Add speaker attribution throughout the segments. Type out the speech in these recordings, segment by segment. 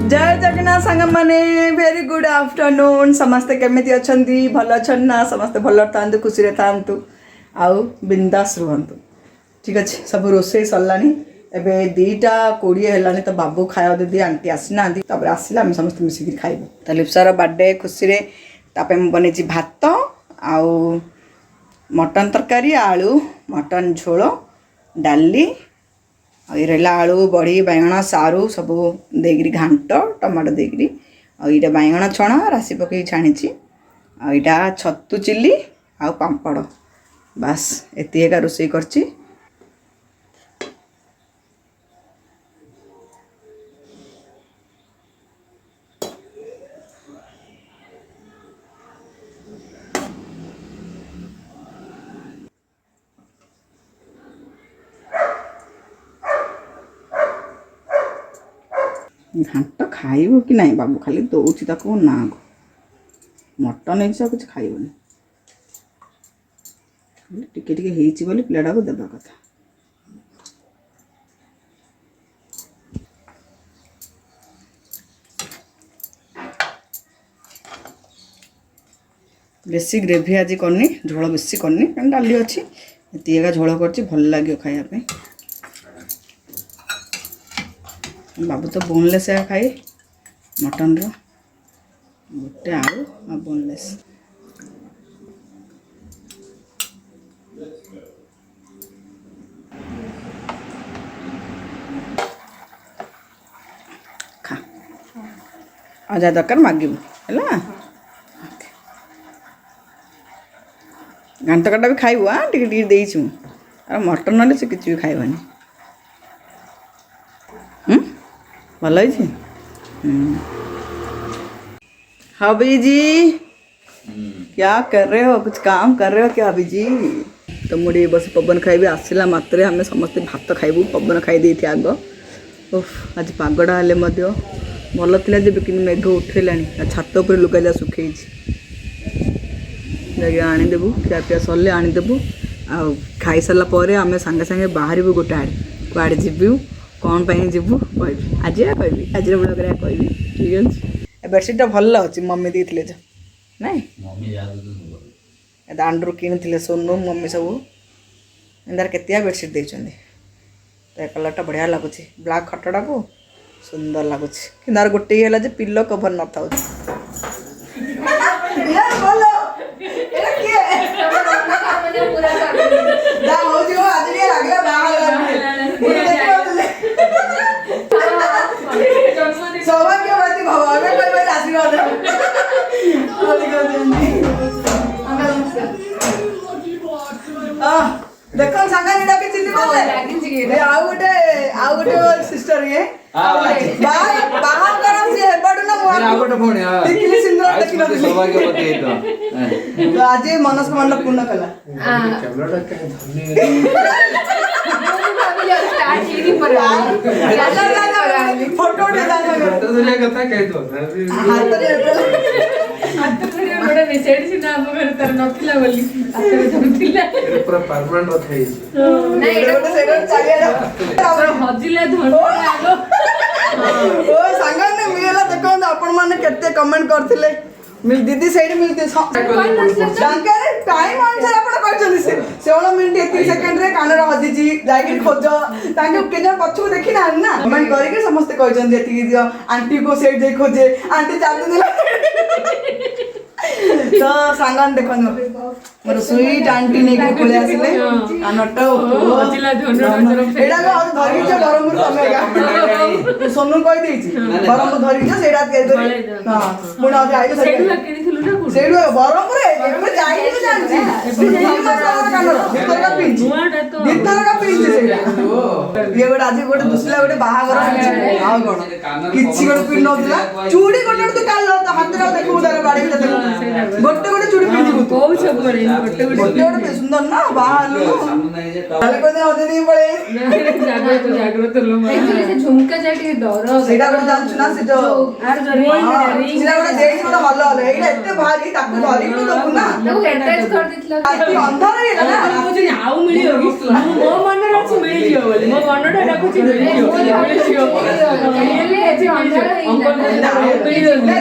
Speaker 1: जय जगन्नाथ सांग माने वेरी गुड आफ्टरनून समस्ते केमिति अछंती भल अछन ना समस्ते भल थांतु खुशी रे थांतु आउ बिंदास रुहंतु ठीक अच्छे सब रोसे सरलानी एबे 2:20 हेलानी तो बाबू खाया दीदी आंटी आसीना तब आसला आम समस्त मिसिक खाइबू तो लिप्सार बर्थडे खुशी रे तापे बनी भात आउ मटन तरकारी आलू मटन झोल डाली ये रहा आलू बड़ी बैगण सारू सब देकरी घांट टमाटो देकरी आईटा बैगण छणा राशि पकई छाणी आईटा छतु चिली आ पापड़ बास एति एका रोषे करची घांट खाइब कि नहीं बाबू खाली दौची ताको ना मटन है कुछ खाइबनी टिके टिके हेची बोली पिलाटा को देबा कथा बेसी ग्रेवी आज करनी झोल बेसी करनी डाली अच्छी एतिका झोल कर भल लगे खायापे बाबू तो बोनलेस खाए मटन रो गोटे आलू आ बोनलेस खा आ जा दरकार मागिबू है घांट काटा भी खाइबू हाँ टिके टिके देइछु आ मटन ना से किछि भी खाइबनी भल हबी जी क्या कर रहे हो कुछ काम कर रहे हो क्या हबी जी तो मुझे बस पवन खाइबे आसला मात्रे आम समस्ते भात खाइबू पवन खाई देती आग उफ आज पागड़ा हेले भल था जब कि मेघ उठेला छात उपर लुगा जा सुखे आनीदेबू खिया पिया सरले आनीदेबू आ खाई सारापर आम सांगे सांगे बाहर गोटे आड़े कुआड़े जीवु कौन पाई जीवु कह आज कह आज ब्लॉग कह ठीक अच्छे बेडसीटा भल अच्छी मम्मी देते जो नाई दांडू किणी सोनू मम्मी सब इंदार केतिया बेडसीट देते तो कलरटा बढ़िया लगुच ब्लाक खटटा को सुंदर लगुच कि गोटे है पिलो कभर न था सौभाग्यवती भगवान आशीर्वाद देखो सांगा निडा के चिल्ली बोले आउ गोटे सिस्टर ये बाहा करा से हेबडू ना मो आउ गोटे फोन देखिले सुंदर देखिलो सौभाग्यवती तो आज मनस मन पूर्ण कला कैमराटा के धन्य फोटो कथा कह दो हाथ बड़ा मेसेज सिना हम घर तर नथिला बोली पूरा परमानेंट रखाई नै एटा सेडर चालिया हजिले धन आलो ओ सांगा ने मिला देखो आपण माने केते कमेंट करथिले मिल दीदी सैड मिलते जानकारी टाइम अनुसार आपण कहचनी से 16 मिनिट 31 सेकंड रे कानर हजी जी जाई खोज ताके केजन पछु देखि ना ना कमेंट करी के समस्त कहचन जेति दियो आंटी को सैड जे खोजे आंटी चाबी दिला तो सांगन देखन मोर स्वीट आंटी ने के पळे आसिले कानटा हजिला धन एडा को धरि जे बरमपुर तमे सोनू कहि देछि बरमपुर धरि जे सेडा के हां मुना आइ सेडा किनिथिलु ना सेडु बरमपुर एबे जाई के जानछि भीतर का पिंच भीतर का पिंच सेडा ये गोटे आज गोटे दुसला गोटे बाहागर आ कोन किछि गोटे पिन नथिला चूड़ी गोटे तो काल तो हाथ रे देखु उधर बाड़ी के देखु गोटे गोटे चूड़ी पिंची को सब करे गोटे गोटे सुंदर ना बाहालु काले को दिन दिन पळे जागृत लो एक्चुअली से झुमका जाटी डर सेडा को जानछु ना से जो आर जो रिंग सेडा गोटे देख तो हल्ला हल्ला एटा एते भारी ताकू धरि को दबु ना लोग अटैच कर दितला अंधार रे ना मुझे आउ मिली होगी मो मन रे अछि मिली मिलियो बोली मो मनटा डाकुची मिलियो मिलियो
Speaker 2: हेले जे अंधार
Speaker 1: अंकल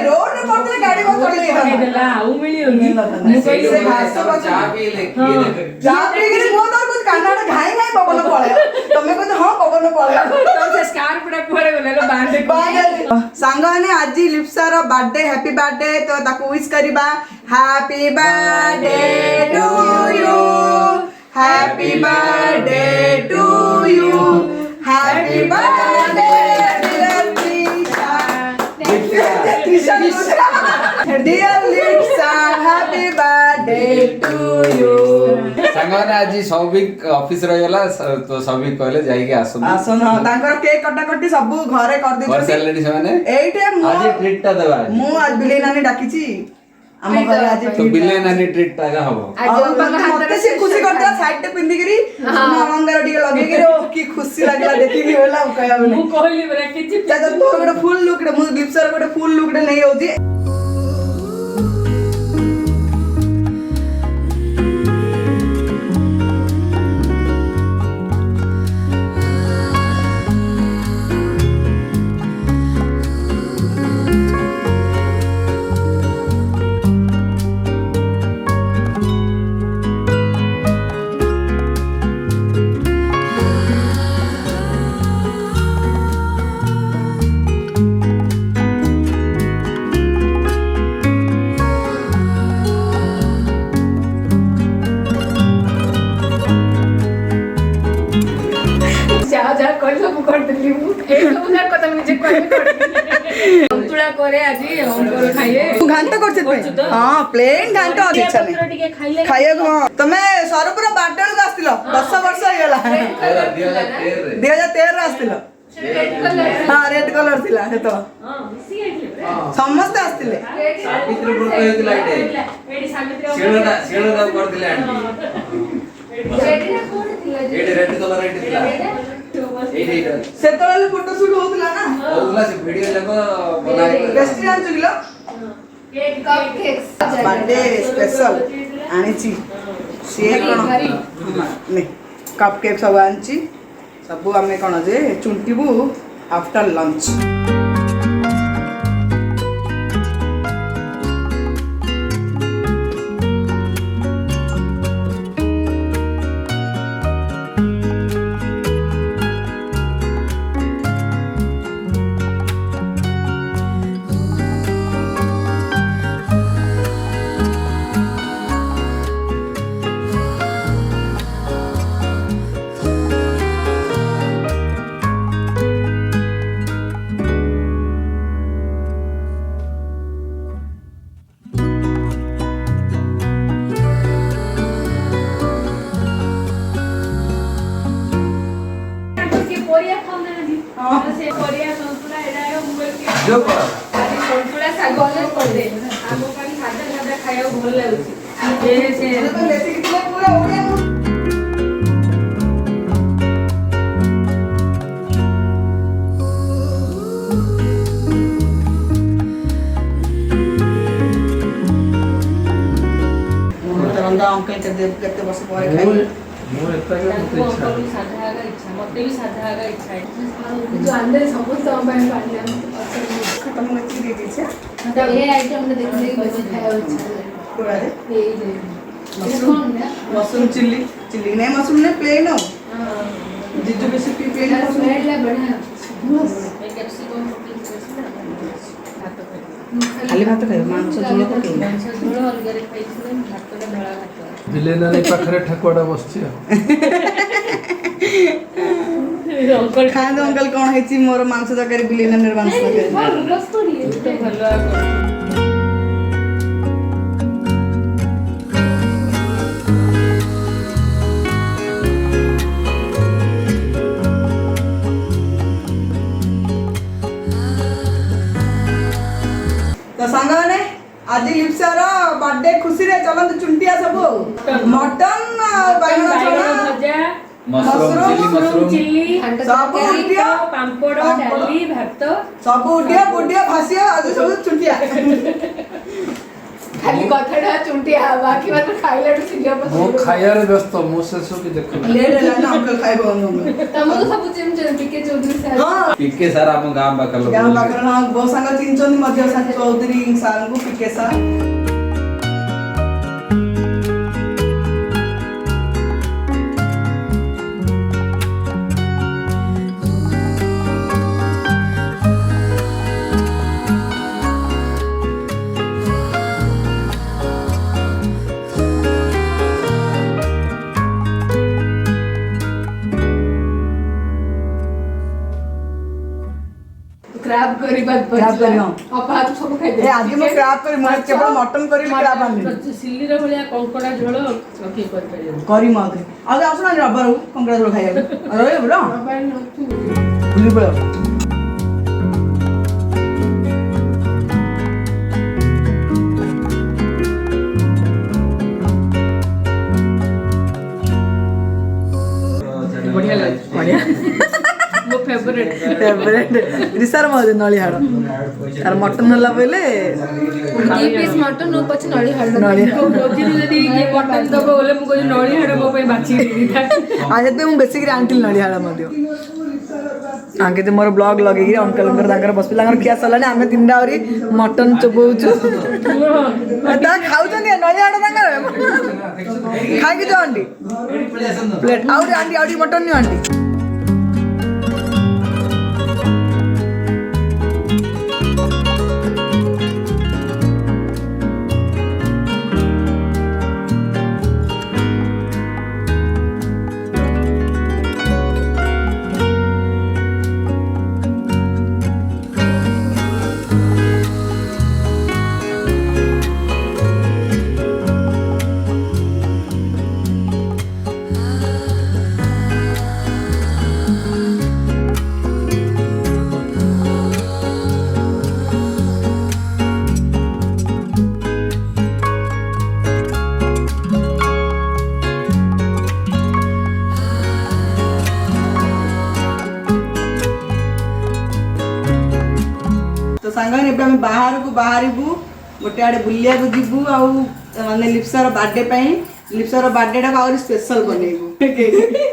Speaker 3: रोड रे पड़ते गाड़ी को चढ़ी गई
Speaker 1: देला आउ मिलियो कि मु कहली
Speaker 3: से घास को
Speaker 4: चा पी ले
Speaker 3: जा पी के मो तो कुछ कानाडा घाई घाई पवन पळे तमे कहते हां पवन पळे
Speaker 1: तो से स्कार्फ रे कोरे गले बांधे
Speaker 3: सांगने आज लिप्सा रो बर्थडे हैप्पी बर्थडे तो ताको विश करबा happy birthday to you happy birthday to you happy birthday dear Lipsa happy birthday to you
Speaker 4: सांगने आज सौभिक ऑफिस रहला तो सौभिक कहले जाई के आसन
Speaker 3: आसन तांकर केक कटाकटी सब घरे कर
Speaker 4: और
Speaker 3: दिछथि
Speaker 4: सैलरी से माने
Speaker 3: एइटे
Speaker 4: आज ट्रीट टा देबा
Speaker 3: मु आज बिले नानी डाकिची हम घरे आज
Speaker 4: तो बिले नानी ट्रीट टा हबो
Speaker 3: मते से खुशी करता साइड टे पिंदी करी मंगर टिके लगे करी ओ की खुशी लागला देखिली होला कहया
Speaker 1: मु कहली बरे किछि
Speaker 3: तो गोटे फुल लुक रे मु लिप्सर गोटे फुल लुक रे नहीं होती
Speaker 1: जा कर सब कर देली मु ए सब जा कत मिनि जे कर संतुला करे आज अंकुर खाइए
Speaker 3: घांट करछे हां प्लेन घांट अछि इच्छा नहीं
Speaker 1: टिके खाइले
Speaker 3: खाइए तमे सरपुर बाटल को आस्तिलो 10 वर्ष हो गेला 2013 रे आस्तिलो हां रेड कलर थिला हे तो
Speaker 1: हां मिसी आइले
Speaker 3: समस्त आस्तिले
Speaker 4: सावित्री ब्रत हेतिला एटे
Speaker 1: एडी सावित्री
Speaker 4: शेणदा कर दिले आंटी
Speaker 2: रेडी कोन थिला
Speaker 4: एटे रेड कलर एटे थिला एटे
Speaker 3: से तो फोटो शूट होतला ना
Speaker 4: ओला से वीडियो जको बनाए
Speaker 3: रेस्टोरेंट जुगिलो
Speaker 1: cake
Speaker 2: cupcakes
Speaker 3: birthday special आनिची से कोन नहीं कप केक सब आनिची सब आमे कोन जे चुंटीबू आफ्टर लंच
Speaker 1: से कोरिया संतुला एडायो मुगल के
Speaker 4: जो पर
Speaker 1: आज संतुला साग वाले कर दे आगो पानी सादा सादा खायो भल लागुची ए से
Speaker 3: तो लेसी कितने पूरा हो गया रंदा अंकल करते बस पर खाई
Speaker 4: मोर एता के मते इच्छा
Speaker 1: साधा आगा इच्छा मते भी साधा आगा इच्छा है
Speaker 2: जो अंदर समस्त हम पानी
Speaker 3: खत्म हो गई दे छे
Speaker 2: तो ये आइटम ने देखने की बस खाया अच्छा
Speaker 3: पूरा रे
Speaker 2: ये ले
Speaker 3: मशरूम चिल्ली चिल्ली नहीं मशरूम ने प्लेन हो जिजु बेसी प्लेन
Speaker 2: यार स्मेल ला बढ़िया
Speaker 1: एक कैप्सिकम
Speaker 3: खाली भात खायो मांस झोल पके
Speaker 1: झोल अलगरे खाइछले भातटा धळा भात
Speaker 5: बिलेनानी पाखरे ठकुआडा बसछि
Speaker 1: अंकल
Speaker 3: खान अंकल कौन है मोर मांस तरकारी बिलेना निर्मांस तरकारी
Speaker 2: रस्तोरी
Speaker 1: तो भलो
Speaker 3: तो सांग माने आज लिप्सा रो बर्थडे खुशी रे चलंत चुंटिया सब मटन बायगण चना
Speaker 1: भजा
Speaker 4: मशरूम
Speaker 1: चिल्ली
Speaker 3: सब उठिया
Speaker 1: पांपड़ डाली भात
Speaker 3: सब उठिया बुढ़िया भासिया आज सब चुंटिया
Speaker 2: ଖାଲି କଥାଟା ଚୁଣ୍ଟିଆ ବାକି ମାତ୍ର ଖାଇଲାଠୁ ସିଲିଆ
Speaker 5: ମୁଁ ଖାଇବାରେ ବ୍ୟସ୍ତ ମୁଁ ସେସବୁ କି ଦେଖୁନି।
Speaker 3: ଲେଟ୍ ହେଲା ନା ଅଙ୍କଲ ଖାଇବ
Speaker 2: ତମକୁ ସବୁ ଚିହ୍ନିଛନ୍ତି ପିକେ ଚୌଧୁରୀ ସାର୍
Speaker 3: ହଁ
Speaker 4: ପିକେ ସାର୍ ଆମ ଗାଁ ପାଖ ଲୋକ।
Speaker 3: ଗାଁ ପାଖରେ ହଁ ମୋ ସାଙ୍ଗ ଚିହ୍ନିଛନ୍ତି ମଧ୍ୟ ସାର୍ ଚୌଧୁରୀ ସାର୍ଙ୍କୁ ପିକେ ସାର୍।
Speaker 2: କ୍ରାବ୍ କରିବା
Speaker 3: କ୍ରାବ୍ କରି, ହଁ।
Speaker 2: ଅପା ହାତ ସବୁ ଖାଇଦେ
Speaker 3: ଏ ଆଜି ମୁଁ କ୍ରାବ୍ କରି ମୁଁ କେବଳ ମଟନ କରିବି କ୍ରାବ୍ ଆଣିଲି
Speaker 1: ସିଲିର ଭଳିଆ କଙ୍କଡା ଝୋଳ ଆଉ କିଏ କରିପାରିବ
Speaker 3: କରି ମତେ ଆଉ ଆସୁନାହାନ୍ତି ରବିବାର କଙ୍କଡ଼ା ଝୋଳ ଖାଇବାକୁ ରହିବ ବୁଲ ବୁଲି ପଳେଇବ।
Speaker 1: ବଢିଆ ଲାଗୁଛି ବଢିଆ ମୋ ଫେଭରେଟ୍
Speaker 3: ରିସାର ମଜା ନଳି ହାଡ଼ ତାର ମଟନ ହେଲା ବୋଇଲେ
Speaker 2: ଦି ପିସ୍ ମଟନ ଓ ପଛେ ନଳି ହଳଦ
Speaker 3: ନଳି
Speaker 1: ଭୋଜିରୁ ଯଦି କିଏ ମଟନ ଦବ ବୋଲେ ମୁଁ କହୁଛି ନଳି ହାଡ଼ ମୋ ପାଇଁ ବାଛିକି ଦେଇଥାଏ
Speaker 3: ଆଉ ସେଥିପାଇଁ ମୁଁ ବେଶିକିରି ଆଣିଥିଲି ନଳି ହାଡ଼ ମଧ୍ୟ ଆଙ୍କେ ମୋର ବ୍ଲଗ ଲଗେଇକି ଅଙ୍କଲଙ୍କର ତାଙ୍କର ବସିବି ତାଙ୍କର ଖିଆ ସରିଲାଣି ଆମେ ତିନିଟା ଆହୁରି ମଟନ ଚୋବଉଛୁ ତା ଖାଉଛନ୍ତି ନଳି ହାଡ଼ ତାଙ୍କର ଖାଇକି ଯାଅ ଆଣ୍ଟି ପ୍ଲେଟ୍ ଆହୁରି ଆଣ୍ଟି ଆଉ ଟିକେ ମଟନ ନିଅ ଆଣ୍ଟି। तो सांगने ଏବେ ଆମେ ବାହାରକୁ ବାହାରିବୁ ଗୋଟେ ଆଡେ ବୁଲିବାକୁ ଯିବୁ ଆଉ ମାନେ ଲିପ୍ସାର ବାର୍ଥଡେ ପାଇଁ ଲିପ୍ସାର ବାର୍ଥଡେ ଟା ଆହୁରି ସ୍ପେଶାଲ ବନେଇବୁ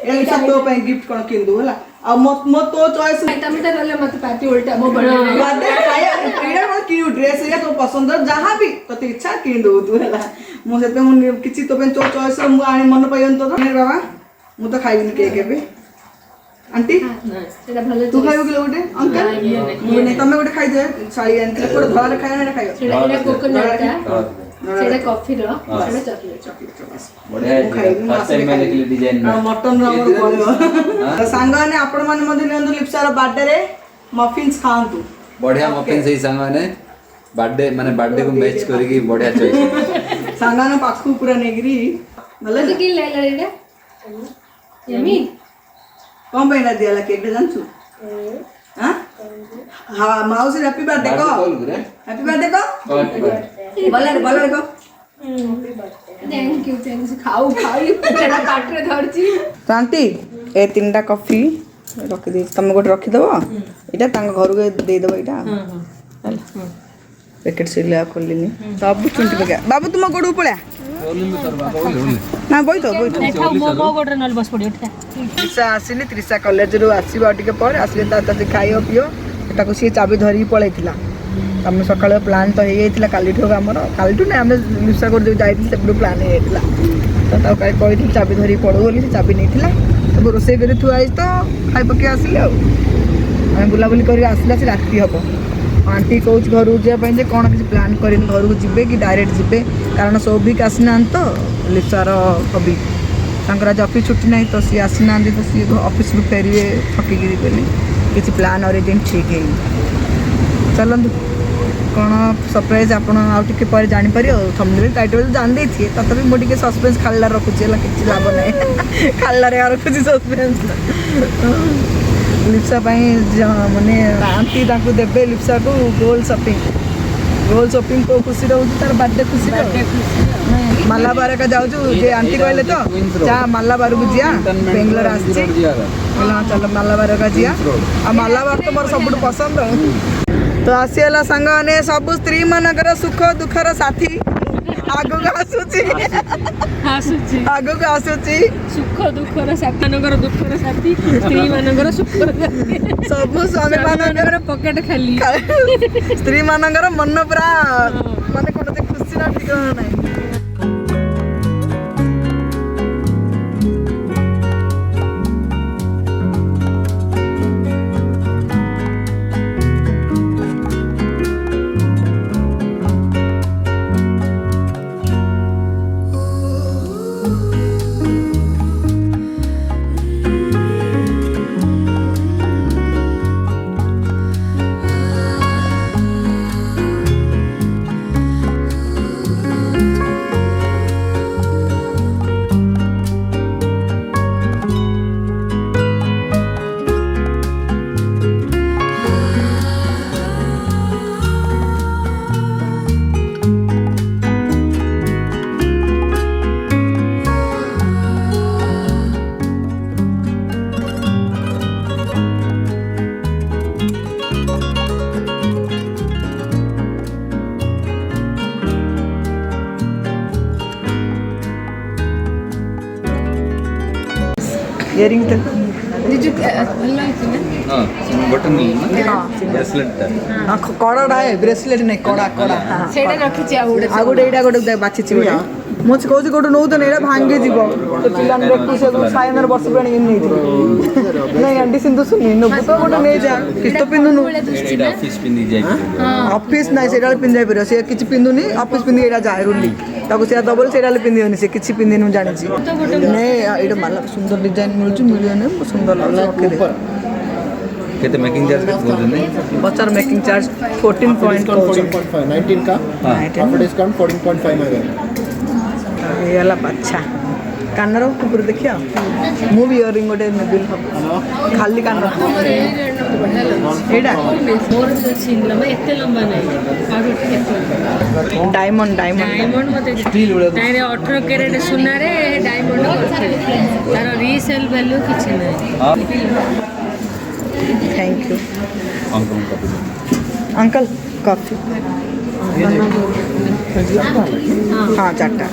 Speaker 3: ଏ ଲିପ୍ସା ତୋ ପାଇଁ गिफ्ट कोन किंदु होला आ मो तो चॉइस
Speaker 2: ତମେ ତ ଗଲେ ମତେ ପାର୍ଟି ଉल्टा ମୋ ବर्थडे
Speaker 3: बार्थडे खाया एडा को क्यू ड्रेस या तो पसंद जहां भी तते इच्छा किंदु तू होला मो सेते मु किछि तो पे तो चॉइस मु आनी मन पयन तो बाबा मु तो खाइबिन केक एबे आंटी
Speaker 2: ସେଟା ଭଲ
Speaker 3: तू खाइबो कि लोटे अंकल मु नै तमे गोटे खाइ दे साड़ी आनते कोड धरे खाया ना खाइयो
Speaker 2: ସେଟା କୋକୋନଟ୍ ଟା ସେଟା କଫି ର ସେଟା ଚକୋଲେଟ୍
Speaker 4: ବଢିଆ ଫାର୍ଷ୍ଟ ଟାଇମ୍ मैं देखली डिजाइन में
Speaker 3: मटन रो हमर पड़ियो सांगाने आपण माने मध्ये नियंतु लिप्सार बर्थडे रे मफिन्स खांतु
Speaker 4: बढ़िया मफिन सही संग माने बर्थडे को मैच करके बढ़िया चॉइस
Speaker 3: सांगाने पाखु पूरा नेगिरी भले
Speaker 2: तो कि ले ले यमी
Speaker 3: कौन बना दिया केक दे जानछु हां हां माउस हैप्पी बर्थडे को हैप्पी बर्थडे को बोले को
Speaker 2: थैंक यू खाऊ सेटा पार्टी रे धरची
Speaker 3: तो आंटी ए तीनटा कॉफी रखि दे तुम गोटे रखि दबो एटा तांग घर के दे दबो एटा पैकेट से ले खोलिनी सब चुंटी लगा बाबू तुम गोड़ पळा ना बोई तो
Speaker 1: मो गोडरे नल बस पड़ी उठा
Speaker 3: त्रिशा आसिली त्रिशा कॉलेज रु आसीबा टिके पर आसिले ता खाइयो पियो ताको सी चाबी धरी पळैतिला हम सकाळे प्लान तो हे जाइतिला कालीठो हमर कालीठो नै हम लिप्सा कर जाइतिल सेपडो प्लान हे जाइतिला तो ता काय कहितिल चाबी धरी पड़ो बोली से चाबी नैतिला तो रोसे करे तू आइस तो खाइ पके आसिले आ हम बुला बुली करी आसिला से राती हबो आंटी कहूँ घर जा जे कौन किसी प्लान कर घर को जी कि डायरेक्ट जी कारण सौभिक आसीना तो लिप्सार कवि तांकर आज ऑफिस छुट्टी नहीं तो सी आसीना तो सी ऑफिस रू फेरिए थकिक बोली किसी प्लान अरेंजमेंट ठीक है चलतु कौन सरप्राइज आपड़ आउे पर जापर थंबनेल टाइटल जान दे तथापि मुझे सस्पेंस खाला रखुची किसी लाभ ना खाला रखुची सस्पेंस लिप्सा माने आंटी देवे लिप्सा को गोल शॉपिंग को खुशी रोचे तार बर्थडे खुशी मालाबार का जाऊँ जे आंटी कहले तो जा मालाबार को जिया बेंगलोर आसी चल मालाबार का जिया आ मालाबार तो मोर सब पसंद तो आसीगला सांग मैंने सब स्त्री मानकर सुख दुखर साथी ଆଗକୁ ଆସୁଛି
Speaker 1: ଆସୁଛି
Speaker 3: ଆଗକୁ ଆସୁଛି
Speaker 1: ସୁଖ ଦୁଃଖର ସାଥୀ ମାନଙ୍କର ଦୁଃଖର ସାଥୀ ସ୍ତ୍ରୀ ମାନଙ୍କର ସୁଖର ସାଥୀ
Speaker 3: ସବୁ ସ୍ୱାମୀ ମାନଙ୍କର
Speaker 1: ପକେଟ ଖାଲି
Speaker 3: ସ୍ତ୍ରୀ ମାନଙ୍କର ମନ ପୁରା ମାନେ କୌଣସି ଖୁସିର ଠିକଣା ନାହିଁ। इयरिंग तक
Speaker 4: बटन ब्रेसलेट
Speaker 3: कड़ा है ब्रेसलेट नहीं कड़ा कड़ा आगोटे एटा गोटे बाछिछि गोटे मो कहूँ गोटे नौ तो एटा भांगी जीव तो पिला देखू से सायनर वर्ष पुराणी नहीं नहीं आंटी सिंधु सुनी नबु तो गोटे नहीं जा किछ तो पिंदुनु
Speaker 4: ऑफिस पिंदी जाय
Speaker 3: ऑफिस नहीं सेटा पिंद जाय पर से किछ पिंदुनी ऑफिस पिंदी एटा जाय रुली ताको से डबल सेटा पिंदियोनी से किछ पिंदिनु जानि छी नहीं एटा माला सुंदर डिजाइन मिलु मिलियन सुंदर लागे
Speaker 4: केते मेकिंग चार्ज केते बोलने
Speaker 3: बच्चार मेकिंग चार्ज 14.5
Speaker 6: 19 का आफ्टर डिस्काउंट 14.5 में
Speaker 3: ये वाला अच्छा कानर ऊपर देखिया मु भी इयरिंग गोटे नेबिल खाली कानर एटा
Speaker 1: मोर छिनला मैं एते लंबा नहीं
Speaker 3: डायमंड डायमंड
Speaker 1: डायमंड मते स्टील तारे 18 कैरेट सोना रे डायमंड करछे तार रीसेल वैल्यू किछ नहीं
Speaker 3: thank you
Speaker 4: uncle copy
Speaker 3: uncle coffee हाँ चार्टा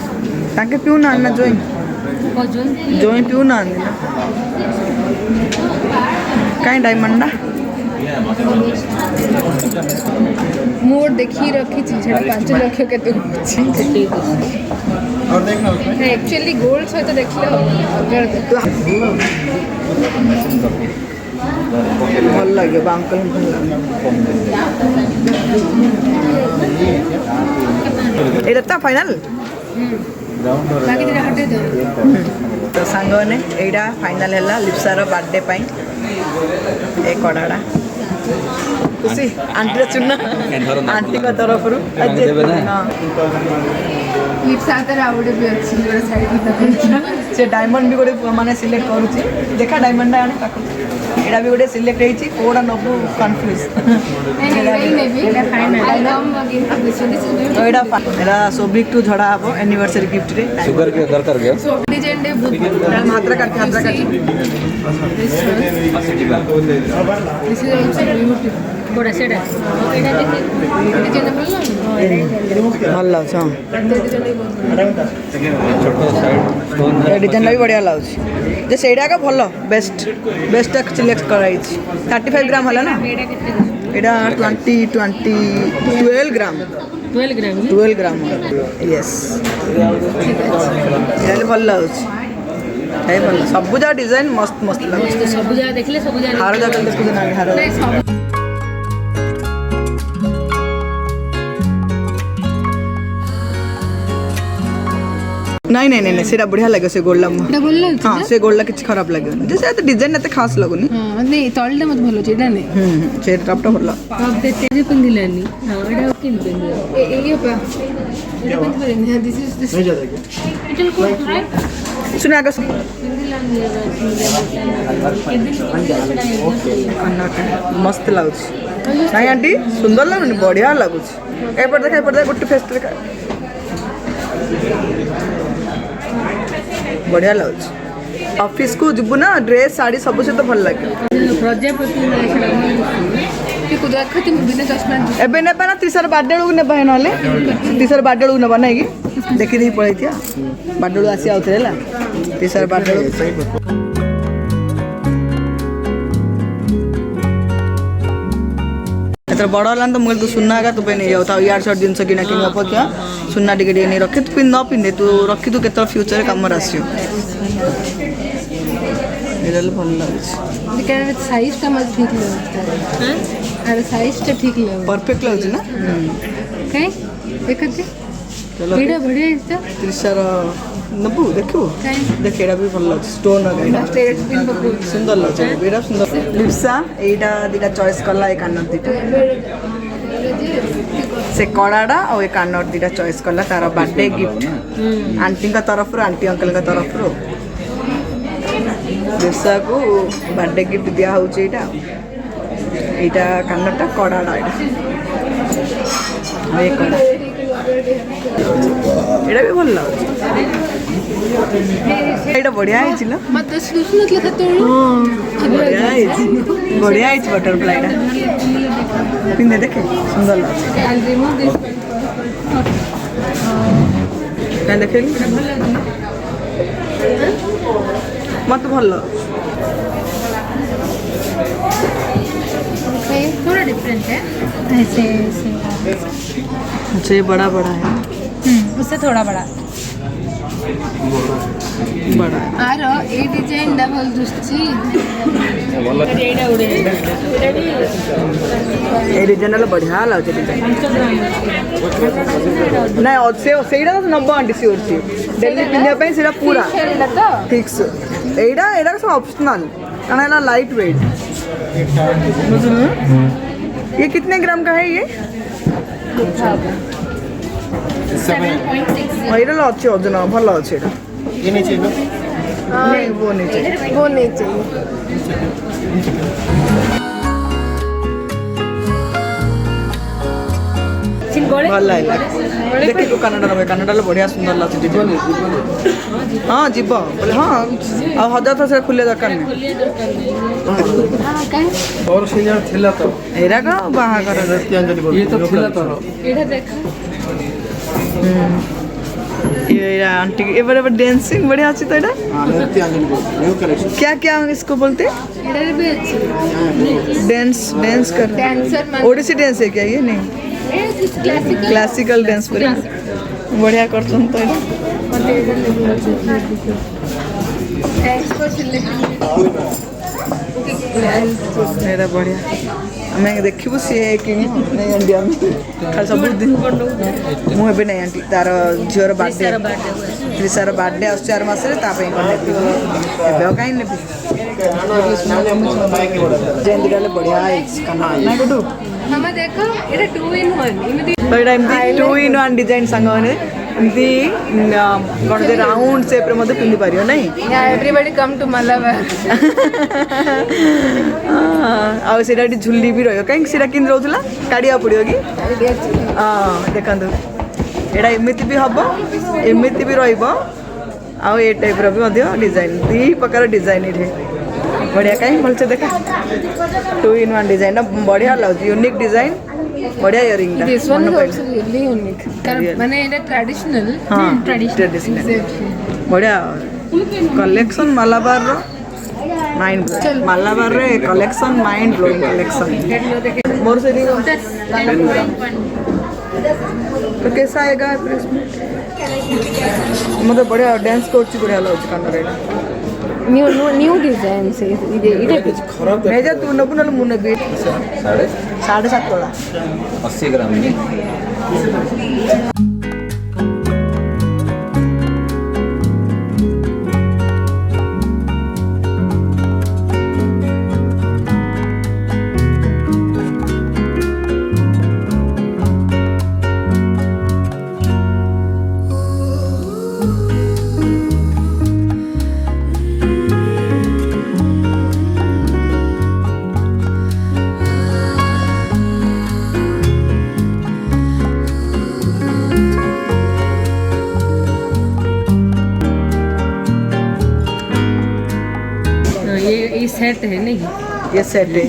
Speaker 3: ताके पिऊ ना अन्ना जोइन जोइन पिऊ ना अन्ना काई डायमंड ना
Speaker 2: मोर देखी रखी चीज 5 लाख के तो
Speaker 6: और देखना उसमें
Speaker 2: एक्चुअली गोल्ड सहित देखले अगर
Speaker 3: भल लगे अंकल एटा फाइनल
Speaker 2: बाकी तेरा हटे दो
Speaker 3: तो सांग ने एटा फाइनल हैला लिप्सार बर्थडे पाई ए कडाडा खुशी आंटी चुना आंटी का तरफ रु
Speaker 4: देबे ना
Speaker 2: लिप्स आते राउडे भी अच्छी गोटे साइड में
Speaker 3: से डायमंड भी गोटे माने सिलेक्ट करूची देखा डायमंड आने ताको एटा भी गोटे सिलेक्ट हेची कोडा Nabu confuse
Speaker 2: Etah final I love again this is
Speaker 3: तो एटा सोबिक टू झड़ा हबो एनिवर्सरी गिफ्ट रे
Speaker 4: शुगर के दरकार गयो
Speaker 2: डिजाइन दे बहुत
Speaker 3: मात्रा काट
Speaker 2: दिस इज आल्सो ब्यूटीफुल
Speaker 1: बड़ा सेडा
Speaker 2: डिजाइन
Speaker 3: भल लाउछ हां
Speaker 4: छोटो साइड स्टोन
Speaker 3: ए डिजाइन भी बढ़िया लाउछ जे सेडा का भलो बेस्ट बेस्ट सिलेक्ट कराई 35 ग्राम हला ना एडा 12 ग्राम 12 ग्राम यस एल भल लाउछ ए भल सब जा डिजाइन मस्त मस्त लाउछ
Speaker 1: सब जगह देखले सब जगह
Speaker 3: हार जा देखु ना हार नहीं नहीं नहीं सेटा बढ़िया लगे से गोल्डा
Speaker 2: डबल लाउछ
Speaker 3: हाँ से गोल्डा किछ खराब लगे जैसे तो डिजाइन एते खास लगुनी
Speaker 2: हां नहीं तळटा मत भलो जेडा नहीं
Speaker 3: से टॉपटा भला
Speaker 1: अब देते जे पिंदिलानी हां एडा किन पिंदिला
Speaker 2: ए पा एटा मत भले दिस इज दिस
Speaker 6: नहीं जाता क्या
Speaker 1: इटल को राइट
Speaker 3: सुना आगे मस्त लाଗୁଛି नहीं आंटी सुंदर लगुनी बढ़िया लगुଛି एपर देख गुट्टी फेस देखा बढ़िया लगुଛି ऑफिस को जिबु ना ड्रेस साड़ी सब से तो भल लगे
Speaker 1: प्रजापति
Speaker 2: कि कुछ रखती बिना चश्मा
Speaker 3: एबे ने पाना तीसर बर्थडे को ने बहन वाले तीसर बर्थडे को ने बनाएगी देखी नहीं पड़े थी बाडलू आसी आउथरे ला तीसर बाडलू एतर बड़ होला तो मुझे तू सुनना का तू पे नहीं जाऊ यार शर्ट जिनस किना किन अपेक्षा सुनना टिके नहीं रखे तू न पिंधे तू रखी तू केत फ्यूचर काम आसियो एदल भल लागछ
Speaker 2: लेकिन साइज टा मत ठीक लगता है अरे साइज टा ठीक लग
Speaker 3: परफेक्ट लागछ ना
Speaker 2: कहीं देखते
Speaker 3: चलो
Speaker 2: एड़ा बढ़िया इस्ता
Speaker 3: त्रिशर नबु देखो
Speaker 2: कहीं
Speaker 3: देख एड़ा भी भल लागछ स्टोन गाइडा
Speaker 2: स्ट्रेट पिन पकड़
Speaker 3: सुंदर लागछ एड़ा सुंदर लिप्सा एटा दिटा चॉइस करला ए कानर दिटा से कड़ाड़ा और ए कानर दिटा चॉइस करला तार बर्थडे गिफ्ट आंटी का तरफ रो आंटी अंकल का तरफ रो लिप्सा को बर्थडे गिफ्ट दिया होउछ एटा कानरटा कड़ाड़ा एटा एटा भी भल लागछ एटा बढ़िया है ना
Speaker 2: मत सुन के तो
Speaker 3: बढ़िया है बटरफ्लाई पिंधे देखे सुंदर लगे
Speaker 2: I'll remove this
Speaker 3: क्या देखे मत भल
Speaker 2: थोड़ा डिफरेंट है ऐसे
Speaker 3: अच्छा ये बड़ा बड़ा है
Speaker 2: उससे थोड़ा बड़ा
Speaker 3: बड़ा
Speaker 2: आरो ए डिजाइन डबल दुस्ची
Speaker 3: ये डिजाइन बढ़िया लगे डिजाइन ना सेटा तो नब्बे आंटी सियोर सी डेली पिंधे से पूरा फिक्स एटा एटा सब ऑप्शनल कारण लाइट वेट ये कितने ग्राम का है ये
Speaker 2: 7.6
Speaker 3: ये अच्छे ओजन भल अच्छे
Speaker 6: ये नहीं चाहिए
Speaker 3: नहीं वो नहीं चाहिए
Speaker 2: वो नहीं चाहिए
Speaker 3: भल लगे देखी तू कानाडा बढ़िया सुंदर लगे हाँ जीव बोले हाँ आ हजार था से खुले दरकार नहीं
Speaker 5: और से यार थिला तो
Speaker 3: एरा का बाहागर
Speaker 5: ये तो थिला तो
Speaker 2: एटा देखा
Speaker 3: ये आंटी ये बड़े डांसिंग बढ़िया अच्छी तो एटा
Speaker 6: न्यू कलेक्शन
Speaker 3: क्या क्या इसको बोलते
Speaker 2: एटा भी अच्छी
Speaker 3: डांस कर
Speaker 2: डांसर
Speaker 3: ओडिसी डांस है क्या ये नहीं
Speaker 2: क्लासिकल
Speaker 3: क्लासिकल डांस पर बढ़िया कर तो
Speaker 2: थैंक्स फॉर सिलेक्टिंग
Speaker 3: मेरा बढ़िया मैं देखिबु सी कि नहीं इंडिया में खाली सब दिन मु हेबे नहीं आंटी तार झियर बर्थडे त्रिसार बर्थडे आ 4 मास रे ता पे एबे काई ने जेंदी डाले बढ़िया है काना ना गुडू
Speaker 2: हम देखो एटा 2 in 1 इमिति
Speaker 3: तो एटा एमती 2 in 1 डिजाइन संग ने एमती कोन दे राउंड शेप रे मते पिंदी पारियो नहीं
Speaker 2: या एवरीबॉडी कम टू मलाबार
Speaker 3: आ सेटा झुल्ली भी रहियो काई सेटा किन रहउतला काडिया पडियो कि हां देखंतु एटा एमिति भी हबो एमिति भी रहिबो आ ए टाइप रो भी मध्य डिजाइन दी प्रकार डिजाइन इठे बढ़िया कहीं भलसे देखा 2 in 1 डिजाइन ना बढ़िया लग यूनिक डिजाइन बढ़िया इयरिंग दा
Speaker 2: this one is also really unique माने एटा ट्रेडिशनल
Speaker 3: ट्रेडिशनल बढ़िया कलेक्शन मालाबार रो माइंड मालाबार रे कलेक्शन माइंड ब्लोइंग कलेक्शन मोर से तो कैसा आएगा प्रेस में मतलब बढ़िया डांस कोच बढ़िया लग कानरेडा
Speaker 2: न्यू डिजाइन से इटे
Speaker 5: खराब
Speaker 3: मेजा तू नबु नल मुने बे 7.5 तोला
Speaker 4: 80 ग्राम में
Speaker 1: ये सेट है नहीं
Speaker 3: ये सेट है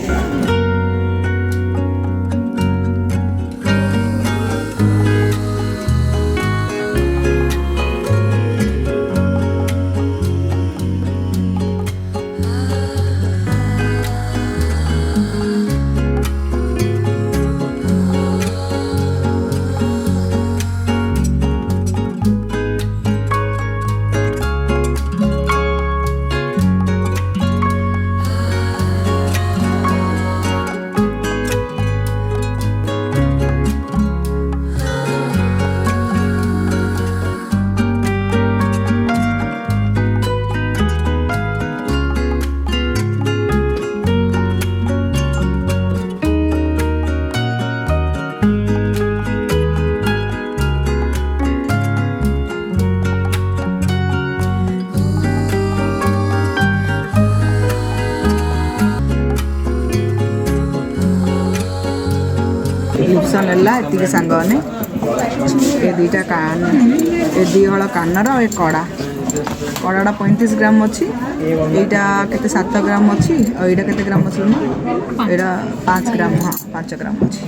Speaker 3: नेला एतिके सांगने ए दुईटा कान ए दी हल कानर ए कड़ा कड़ाटा 35 ग्राम अच्छी एटा केते 7 ग्राम अच्छी और एटा केते ग्राम अच्छी एटा 5 ग्राम हाँ 5 ग्राम अच्छी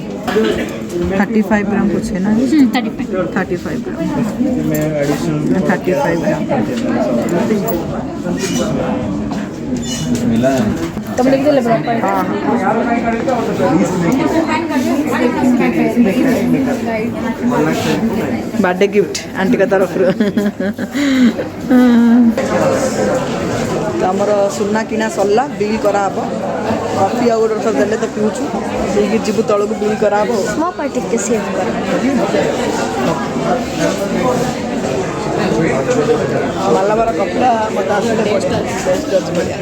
Speaker 3: 35 ग्राम कुछ है ना 35 ग्राम 35 ग्राम
Speaker 4: मिला
Speaker 2: तुम लिख दे ले बड़ा
Speaker 3: बर्थडे गिफ्ट आंटी का तरफ तो आमर सुना किना सरला बिल कराब कॉफी आउ गोटे देले तो पीऊछु पीकी जीवु तलक बिल कराब
Speaker 2: स्मॉल पार्टी के सेव कर
Speaker 3: मालाबार कपड़ा मत आसले बेस्ट अछि बढ़िया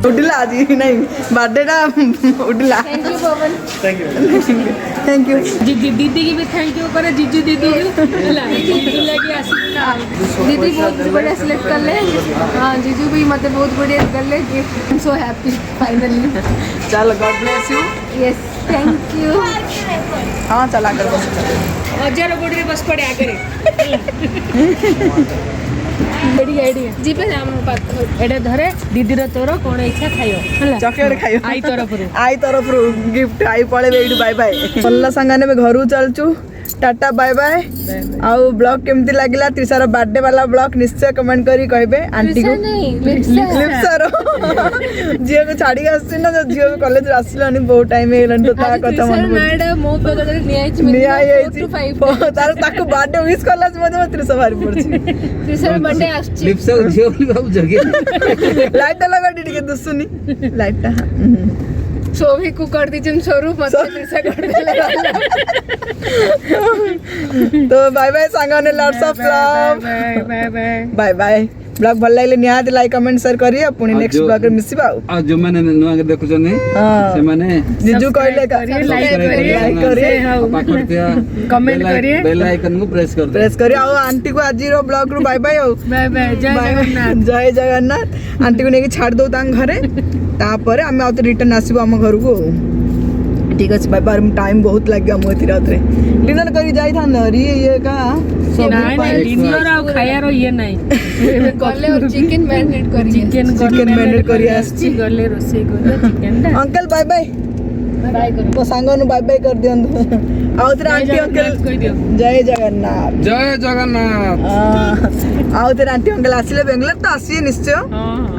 Speaker 3: उड़ला आज नहीं बर्थडे टा उड़ला
Speaker 2: thank you Pawan
Speaker 3: thank you
Speaker 1: दीदी की भी थैंक यू करे जीजू दीदी जीजू लगी आसी
Speaker 2: दीदी बहुत बढ़िया सिलेक्ट कर ले हाँ जीजू भी मतलब बहुत बढ़िया कर ले gift I am so happy finally
Speaker 3: चल God bless you
Speaker 2: yes thank you
Speaker 3: हाँ चला कर बस
Speaker 1: हजार गोड़ी बस पड़े आगे जी पे एडे धरे दीदी तोर कौन इच्छा खाइयो
Speaker 3: चॉकलेट खाइयो
Speaker 1: आई
Speaker 3: तरफ गिफ्ट आई पड़े बाय बाय पल्ला संगाने में घर चलचु टाटा बाय बाय आउ ब्लॉग केमती लागला त्रिशार बर्थडे वाला ब्लॉग निश्चय कमेंट करी कहबे आंटी को लिप्सर जियो को छाड़ी आसी ना जियो को कॉलेज आसिलानी बहुत टाइम हेलन तो ता कथा मन
Speaker 2: मैडम मो बगल नियाइच
Speaker 3: तार ताको बर्थडे विश करला मते त्रिशा भारी पड़छि
Speaker 2: त्रिशार बर्थडे आछि
Speaker 5: लिप्स झियो बोली बाबू जगे
Speaker 3: लाइट लगा टिके दुसुनी लाइट
Speaker 2: सोभी को कर दीजिए स्वरूप मत त्रिशा कर देले
Speaker 3: तो बाय बाय सांगने lots of love bye bye blog भल लागले निहात लाइक कमेंट शेयर करिए पुनी नेक्स्ट ब्लॉग रे मिसिबा
Speaker 5: आ जो माने नुआ के देखुछनी से माने
Speaker 3: जीजू कहले का लाइक करिए
Speaker 5: पाखरतिया
Speaker 1: कमेंट करिए
Speaker 5: बेल आइकन को प्रेस
Speaker 3: करिए आ आंटी को आज रो ब्लॉग रो बाय बाय
Speaker 1: बाय बाय
Speaker 3: जय जगन्नाथ आंटी को नेकी छाड़ दो तांग घरे तापर आमे आउत रिटर्न आसीबो हम घर को ठीक अछि बाय बाय टाइम बहुत लाग गया मोती रात रे डिनर करी जाई था नरी ये का
Speaker 1: डिनर आ खाया रो ये नहीं
Speaker 2: गले और चिकन मैरिनेट करी
Speaker 3: चिकन मैरिनेट करी आछि
Speaker 1: गले रोसे chicken
Speaker 3: uncle bye bye
Speaker 2: bye करो
Speaker 3: तो सांगो नु बाय बाय कर दियन आउतरे आंटी अंकल जय जगन्नाथ आउतरे आंटी अंकल आसिले बेंगलोर तो आसी निश्चय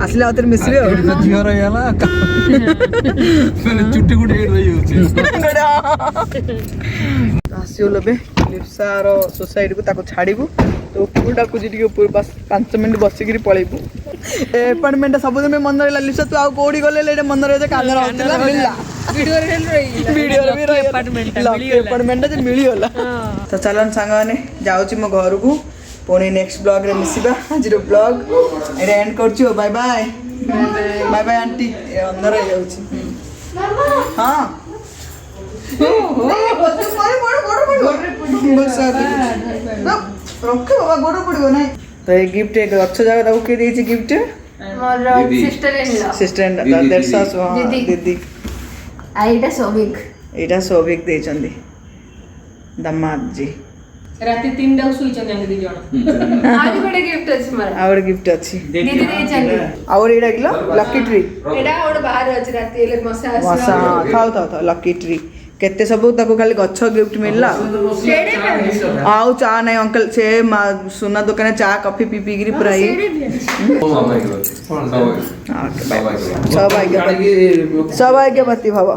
Speaker 3: आसिले आउतरे मिसबे
Speaker 5: झियो रहला मैंने चुट्टी गुडी हेड रही होची
Speaker 3: आसियो लबे लिप्सार सोसाइटी को ताको छाड़ीबू तो पूरा को जी ऊपर बस 5 मिनिट बसिगिरी पळेबू अपार्टमेंट सब दिन मन रहला लिप्सा तू आ कोडी गले लेडे मन रहे कादर होतला मिलला वीडियो रे रही अपार्टमेंट जे मिली होला तो चलन सांगने जाउची मो घर को पुणी नेक्स्ट ब्लॉग रे मिसिबा आज रो ब्लॉग एंड करछु bye bye bye bye aunty अंदर आ जाउची हां तो ये गिफ्ट एक अच्छा जगह ताको के देछि गिफ्ट
Speaker 2: मोर sister in law
Speaker 3: that's us दीदी
Speaker 2: आइडा सोभिक
Speaker 3: एटा सौभिक देछंदी दमाद जी
Speaker 1: राती 3 डाउ सुई चंगे दी जण
Speaker 2: आज बड़े गिफ्ट अछि मार
Speaker 3: और गिफ्ट अछि
Speaker 2: दीदी दे चंगे
Speaker 3: और एटा किलो लकी ट्री
Speaker 2: एडा और बाहर अछि राती एले मसा
Speaker 3: मसा खाओ था लकी ट्री केते सब ताको खाली गच्छ गिफ्ट मिलला आउ चा नहीं अंकल से सोना दुकान चा कॉफी पी पी गिरी पूरा ही सौभाग्यवती भव